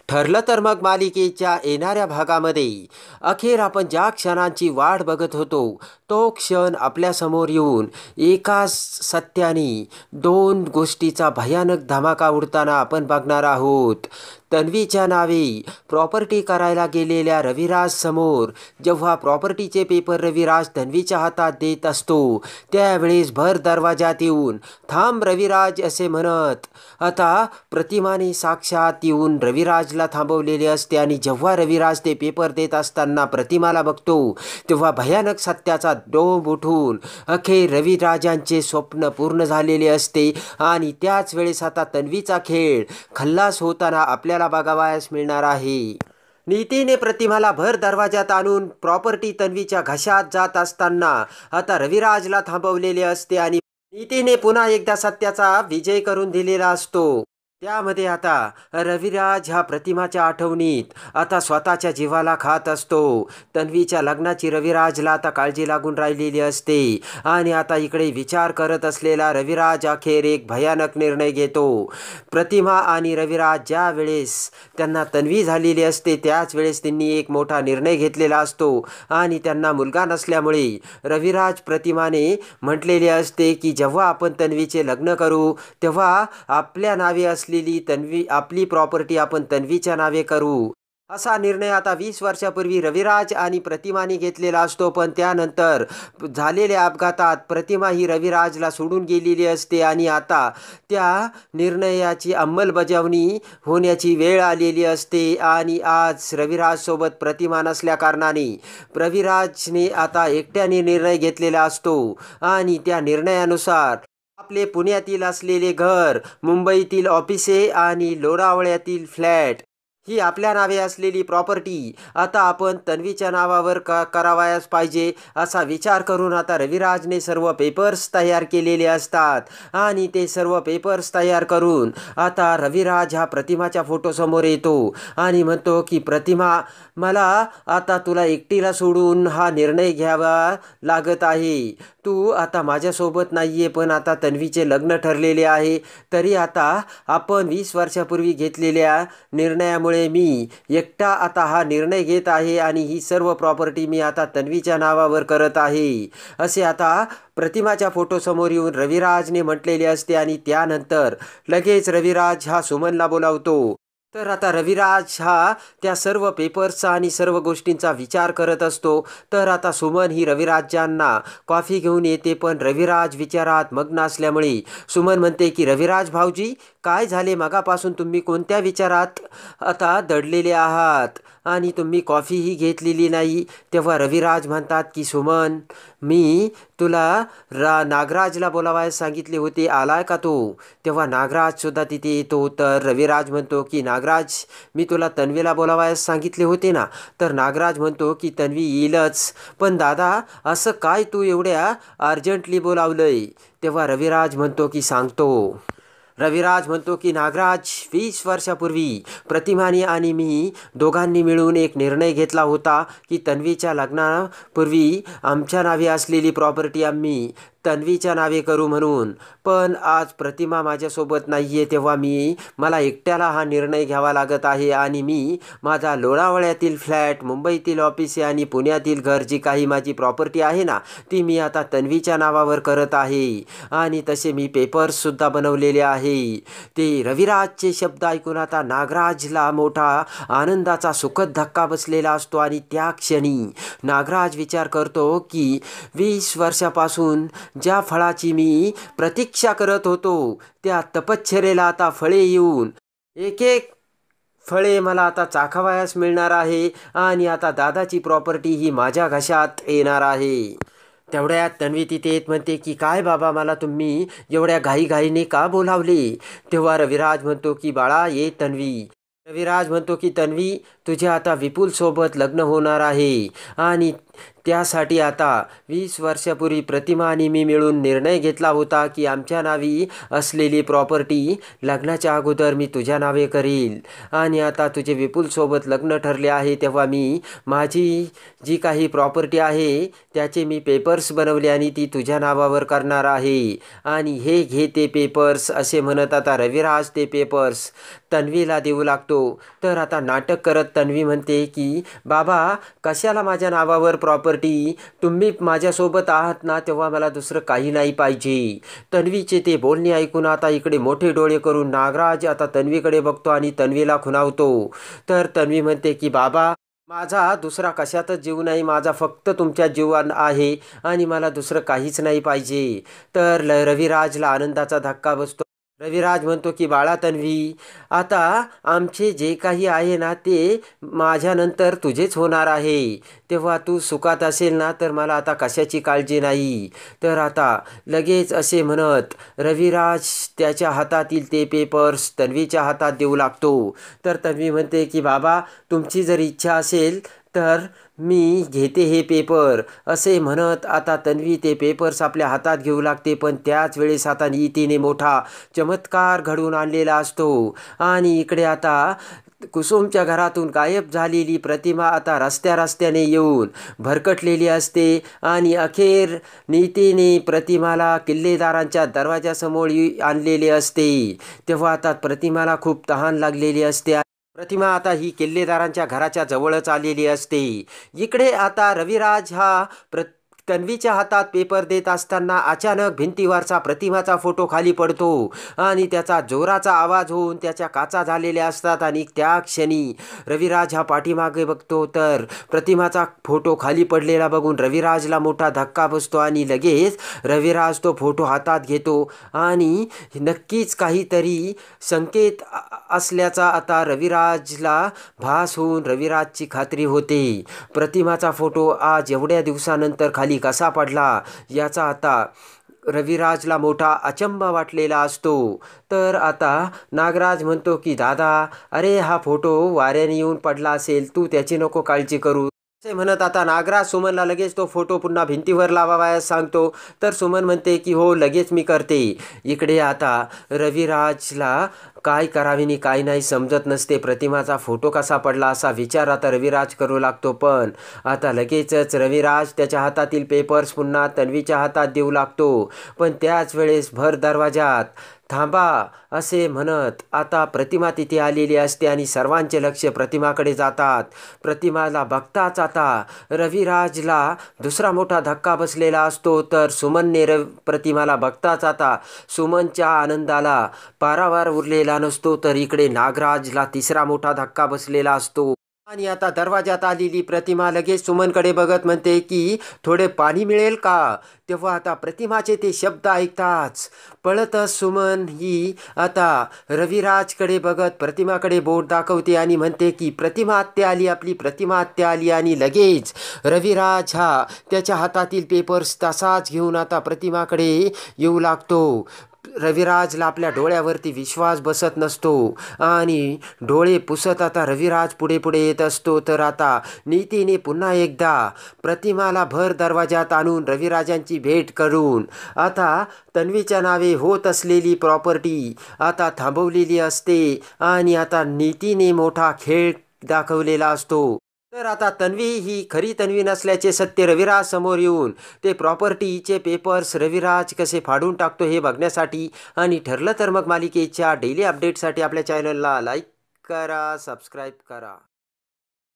ठरलं तर मग मालिकेच्या येणाऱ्या भागामध्ये अखेर आपण ज्या क्षणांची वाट बघत होतो तो क्षण आपल्यासमोर येऊन एका सत्याने दोन गोष्टीचा भयानक धमाका उडताना आपण बघणार आहोत. तन्वीच्या नावे प्रॉपर्टी करायला गेलेल्या रविराज समोर जेव्हा प्रॉपर्टीचे पेपर रविराज तन्वीच्या हातात देत असतो त्यावेळेस भर दरवाजात येऊन थांब रविराज असे म्हणत आता प्रतिमाने साक्षात येऊन रविराजला थांबवलेले असते. आणि जेव्हा रविराज ते पेपर देत असताना प्रतिमाला बघतो तेव्हा भयानक सत्याचा डोंब उठून अखेर रविराजांचे स्वप्न पूर्ण झालेले असते. आणि त्याच वेळेस आता तन्वीचा खेळ खल्लास होताना आपल्याला बघावयास मिळणार आहे. नीतीने प्रतिमाला भर दरवाजात आणून प्रॉपर्टी तन्वीच्या घशात जात असताना आता रविराजला थांबवलेले असते आणि नीतीने पुन्हा एकदा सत्याचा विजय करून दिलेला असतो. त्यामध्ये आता रविराज ह्या प्रतिमाच्या आठवणीत आता स्वतःच्या जीवाला खात असतो. तन्वीच्या लग्नाची रविराजला आता काळजी लागून राहिलेली असते आणि आता इकडे विचार करत असलेला रविराज अखेर एक भयानक निर्णय घेतो. प्रतिमा आणि रविराज ज्या वेळेस त्यांना तन्वी झालेली असते त्याच वेळेस त्यांनी एक मोठा निर्णय घेतलेला असतो आणि त्यांना मुलगा नसल्यामुळे रविराज प्रतिमाने म्हटलेले असते की जेव्हा आपण तन्वीचे लग्न करू तेव्हा आपल्या नावे असलेली तन्वी आपली प्रॉपर्टी आपण तन्वीच्या नावे करू. असा निर्णय आता 20 वर्षापूर्वी रविराज आणि प्रतिमाने घेतलेला असतो. पण त्यानंतर झालेल्या अपघातात प्रतिमा ही रविराजला सोडून गेलेली असते आणि आता त्या निर्णयाची अंमलबजावणी होण्याची वेळ आलेली असते. आणि आज रविराजसोबत प्रतिमा नसल्या कारणाने रविराजने आता एकट्याने निर्णय घेतलेला असतो आणि त्या निर्णयानुसार आपले पुण्यातील असलेले घर, मुंबईतील ऑफिसे आणि लोणावळ्यातील फ्लॅट ही आपल्या नावे असलेली प्रॉपर्टी आता आपण तन्वीच्या नावावर करावयास पाहिजे असा विचार करून आता रविराजने सर्व पेपर्स तयार केलेले असतात आणि ते सर्व पेपर्स तयार करून आता रविराज हा प्रतिमाच्या फोटोसमोर येतो आणि म्हणतो की प्रतिमा मला आता तुला एकटीला सोडून हा निर्णय घ्यावा लागत आहे. तू आता माझ्यासोबत नाही आहे पण आता तन्वीचे लग्न ठरलेले आहे. तरी आता आपण 20 वर्षापूर्वी घेतलेल्या निर्णयामुळे मी एकटा आता हा निर्णय घेत आहे आणि ही सर्व प्रॉपर्टी मी आता तन्वीच्या नावावर करत आहे असे आता प्रतिमाच्या फोटोसमोर येऊन रविराजने म्हटलेले असते. आणि त्यानंतर लगेच रविराज हा सुमनला बोलावतो. तर आता रविराज हा त्या सर्व पेपर्सचा आणि सर्व गोष्टींचा विचार करत असतो. तर आता सुमन ही रविराजांना कॉफी घेऊन येते पण रविराज विचारात मग्न असल्यामुळे सुमन म्हणते की रविराज भाऊजी काय झाले, मगापासून तुम्ही कोणत्या विचारात आता दडलेले आहात आणि तुम्ही कॉफीही घेतलेली नाही. तेव्हा रविराज म्हणतात की सुमन मी तुला नागराजला बोलावायला सांगितले होते, आलाय का तो? तेव्हा नागराजसुद्धा तिथे येतो. तर रविराज म्हणतो की नागराज मी तुला तन्वीला बोलावायला सांगितले होते ना. तर नागराज म्हणतो की तन्वी येईलच पण दादा असं काय तू एवढ्या अर्जंटली बोलावलंय? तेव्हा रविराज म्हणतो की सांगतो. रविराज म्हणतो की नागराज 20 वर्षापूर्वी प्रतिमाने आणि मी दोघांनी मिळून एक निर्णय घेतला होता की तन्वीच्या लग्नापूर्वी आमच्या नावे असलेली प्रॉपर्टी आम्ही तन्वीच्या नावे करू म्हणून. पण आज प्रतिमा माझ्यासोबत नाही आहे तेव्हा मला एकट्याला हा निर्णय घ्यावा लागत आहे आणि मी माझा लोणावळ्यातील फ्लॅट, मुंबईतील ऑफिस आणि पुण्यातील घर जी काही माझी प्रॉपर्टी आहे ना ती मी आता तन्वीच्या नावावर करत आहे आणि तसे मी पेपर्ससुद्धा बनवलेले आहे. ते रविराजचे शब्द ऐकून आता नागराजला मोठा आनंदाचा सुखद धक्का बसलेला असतो आणि त्या क्षणी नागराज विचार करतो की 20 वर्षापासून ज्या फळाची मी प्रतीक्षा करत होतो त्या तपश्चर्येला आता फळे येऊन एक एक फळे मला आता चाखावयास मिळणार आहे आणि आता दादाची प्रॉपर्टी ही माझ्या घशात येणार आहे. तेवढ्यात तन्वी तिथे येत म्हणते की काय बाबा मला तुम्ही एवढ्या घाईघाईने का बोलावले? तेव्हा रविराज म्हणतो की बाळा ये तन्वी. रविराज म्हणतो की तन्वी तुझे आता विपुलसोबत लग्न होणार आहे आणि त्यासाठी आता 20 वर्षापूर्वी प्रतिमा आणि मी मिळून निर्णय घेतला होता की आमच्या नावी असलेली प्रॉपर्टी लग्नाच्या अगोदर मी तुझ्या नावे करील. आणि आता तुझे विपुलसोबत लग्न ठरले आहे तेव्हा मी माझी जी काही प्रॉपर्टी आहे त्याचे मी पेपर्स बनवले आणि ती तुझ्या नावावर करणार आहे. आणि हे घे ते पेपर्स असे म्हणत आता रविराज ते पेपर्स तन्वीला देऊ लागतो. तर आता नाटक करत तन्वी म्हणते की बाबा कशाला माझ्या नावावर प्रॉपर्टी, तुम्ही माझ्यासोबत आहात ना तेव्हा मला दुसरं काही नाही पाहिजे. तन्वीचे ते बोलणे ऐकून आता इकडे मोठे डोळे करून नागराज आता तन्वीकडे बघतो आणि तन्वीला खुणावतो. तर तन्वी म्हणते की बाबा माझा दुसरा कशातच जीव नाही, माझा फक्त तुमच्या जीवान आहे आणि मला दुसरं काहीच नाही पाहिजे. तर रविराजला आनंदाचा धक्का बसतो. रविराज म्हणतो की बाळा तन्वी आता आमचे जे काही आहे ना ते माझ्यानंतर तुझेच होणार आहे, तेव्हा तू सुखात असेल ना तर मला आता कशाची काळजी नाही. तर आता लगेच असे म्हणत रविराज त्याच्या हातातील ते पेपर्स तन्वीच्या हातात देऊ लागतो. तर तन्वी म्हणते की बाबा तुमची जर इच्छा असेल तर मी घेते हे पेपर असे म्हणत आता तन्वी ते पेपर्स आपल्या हातात घेऊ लागते. पण त्याच वेळेस आता नीतीने मोठा चमत्कार घडवून आणलेला असतो आणि इकडे आता कुसुमच्या घरातून गायब झालेली प्रतिमा आता रस्त्याने येऊन भरकटलेली असते आणि अखेर नीतीने प्रतिमाला किल्लेदारांच्या दरवाजासमोर आणलेले असते. तेव्हा आता प्रतिमाला खूप तहान लागलेली असते. प्रतिमा आता ही किल्लेदारांच्या घराच्या जवळच आलेली असते. इकडे आता रविराज हा तन्वीच्या हातात पेपर देत असताना अचानक भिंतीवरचा प्रतिमाचा फोटो खाली पडतो आणि त्याचा जोराचा आवाज होऊन त्याच्या काचा झालेल्या असतात. आणि त्या क्षणी रविराज हा पाठीमागे बघतो तर प्रतिमाचा फोटो खाली पडलेला बघून रविराजला मोठा धक्का बसतो आणि लगेच रविराज तो फोटो हातात घेतो आणि नक्कीच काहीतरी संकेत असल्याचा आता रविराजला भास होऊन रविराजची खात्री होते. प्रतिमाचा फोटो आज एवढ्या दिवसानंतर खाली कसा पडला याचा आता रविराजला मोठा अचंब वाटलेला असतो. तर आता नागराज म्हणतो की दादा अरे हा फोटो वाऱ्याने येऊन पडला असेल, तू त्याची नको काळजी करू असे म्हणत आता नागराज सुमनला लगेच तो फोटो पुन्हा भिंतीवर लावावयास सांगतो. तर सुमन म्हणते की हो लगेच मी करते. इकडे आता रविराजला काय करावे आणि काय नाही समजत नसते. प्रतिमाचा फोटो कसा पडला असा विचार आता रविराज करू लागतो. पण आता लगेचच रविराज त्याच्या हातातील पेपर्स पुन्हा तन्वीच्या हातात देऊ लागतो. पण त्याच वेळेस भर दरवाजात थांबा असे म्हणत आता प्रतिमा तिथे आलेली असते आणि सर्वांचे लक्ष प्रतिमाकडे जातात. प्रतिमाला बघताच आता रविराजला दुसरा मोठा धक्का बसलेला असतो. तर सुमनने प्रतिमाला बघताच आता सुमनच्या आनंदाला पारावार उरलेला नसतो. तर इकडे नागराजला तिसरा मोठा धक्का बसलेला असतो आणि आता दरवाजात आलेली प्रतिमा लगेच सुमनकडे बघत म्हणते की थोडे पाणी मिळेल का. तेव्हा आता प्रतिमाचे ते शब्द ऐकताच पळतच सुमन ही आता रविराजकडे बघत प्रतिमाकडे बोट दाखवते आणि म्हणते की प्रतिमा आत्या आली, आपली प्रतिमा आत्या आली. आणि लगेच रविराज हा त्याच्या हातातील पेपर्स तसाच घेऊन आता प्रतिमाकडे येऊ लागतो. रविराजला आपल्या डोळ्यावरती विश्वास बसत नसतो आणि डोळे पुसत आता रविराज पुढे येत असतो. तर आता नीतीने पुन्हा एकदा प्रतिमाला भर दरवाजात आणून रविराजांची भेट करून आता तन्वीच्या नावे होत असलेली प्रॉपर्टी आता थांबवलेली असते आणि आता नीतीने मोठा खेळ दाखवलेला असतो. तर आता तन्वी ही खरी तन्वी नसल्याचे सत्य रविराज समोर येऊन ते प्रॉपर्टीचे पेपर्स रविराज कसे फाडून टाकतो हे बघण्यासाठी आणि ठरलं तर मग मालिकेच्या डेली अपडेटसाठी आपल्या चॅनलला लाईक करा, सबस्क्राईब करा.